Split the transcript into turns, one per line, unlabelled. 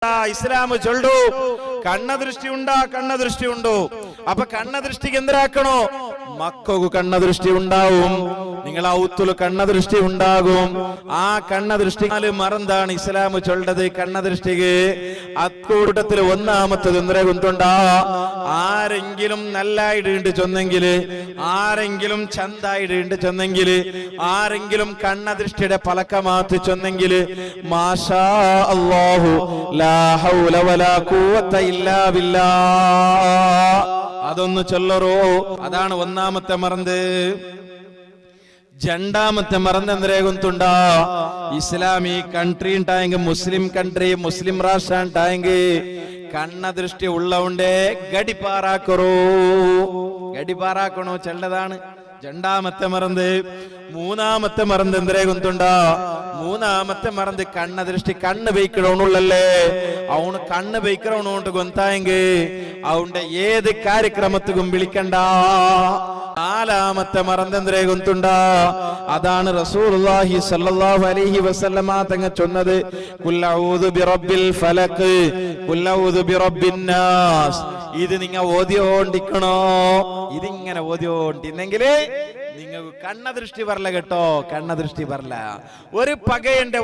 ഇസ്ലാം ചൊല്ലു കണ്ണദൃഷ്ടി ഉണ്ടാ കണ്ണദൃഷ്ടി ഉണ്ടോ അപ്പൊ കണ്ണദൃഷ്ടിക്ക് എന്തരാക്കണോ മക്കൾക്ക് കണ്ണദൃഷ്ടി ഉണ്ടാവും നിങ്ങൾ ഔത്തുൽ കണ്ണദൃഷ്ടി ഉണ്ടാകും ആ കണ്ണദൃഷ്ടി മറന്താണ് ഇസ്ലാം ചൊല്ലത് കണ്ണദൃഷ്ടിക്ക് അക്കൂട്ടത്തിൽ ഒന്നാമത്തത് എന്തര കുന്തുണ്ടാ ആരെങ്കിലും നല്ലായിട്ട് ചൊന്നെങ്കില് ആരെങ്കിലും ചന്തായിട്ട് ചൊന്നെങ്കില് ആരെങ്കിലും കണ്ണദൃഷ്ടിയുടെ പലക്കമാത്തി ചൊന്നെങ്കില് മാഷാ അല്ലാഹു ലാ ഹൗല വലാ ഖുവത ഇല്ലാ ബില്ലാഹ് അതൊന്ന് ചൊല്ലറോ അതാണ് ഒന്നാമത്തെ മറന്ത് രണ്ടാമത്തെ മറന്ന് എന്തരേ കുന്തുണ്ടാ ഇസ്ലാമി കൺട്രി ഉണ്ടായെങ്കിൽ മുസ്ലിം കൺട്രി മുസ്ലിം രാഷ്ട്രം ഉണ്ടായെങ്കിൽ കണ്ണദൃഷ്ടി ഉള്ളവുണ്ടേ ഗടിപ്പാറാക്കറോ ഗടിപ്പാറാക്കണോ ചെല്ലതാണ് രണ്ടാമത്തെ മറന്ത് മൂന്നാമത്തെ മറന്ത് എന്തരേ കുന്തുണ്ടാ മൂന്നാമത്തെ മറന്ത് കണ്ണദൃഷ്ടി കണ്ണ് വെയ്ക്കണോന്നുള്ളല്ലേ അവന് കണ്ണ് വെയ്ക്കണോണ്ട് ഗൊന്തായെങ്കിൽ അവന്റെ ഏത് കാര്യക്രമത്തിലും വിളിക്കണ്ട നാലാമത്തെ മറന്നെന്തരേ ഗൊന്തുണ്ടാ അതാണ് റസൂലുള്ളാഹി സ്വല്ലല്ലാഹു അലൈഹി വസല്ലമ തങ്ങ ചൊന്നത് ഖുൽ അഊദു ബിറബ്ബിൽ ഫലഖ് ഖുൽ അഊദു ബിറബ്ബിൻ നാസ് ഇത് നിങ്ങൾ ഓതിയോണ്ടിക്കണോ ഇതിങ്ങനെ ഓതിയോണ്ടിന്നെങ്കിൽ നിങ്ങൾക്ക് കണ്ണദൃഷ്ടി വരല കേട്ടോ കണ്ണദൃഷ്ടി വരല ഒരു പകയന്റെ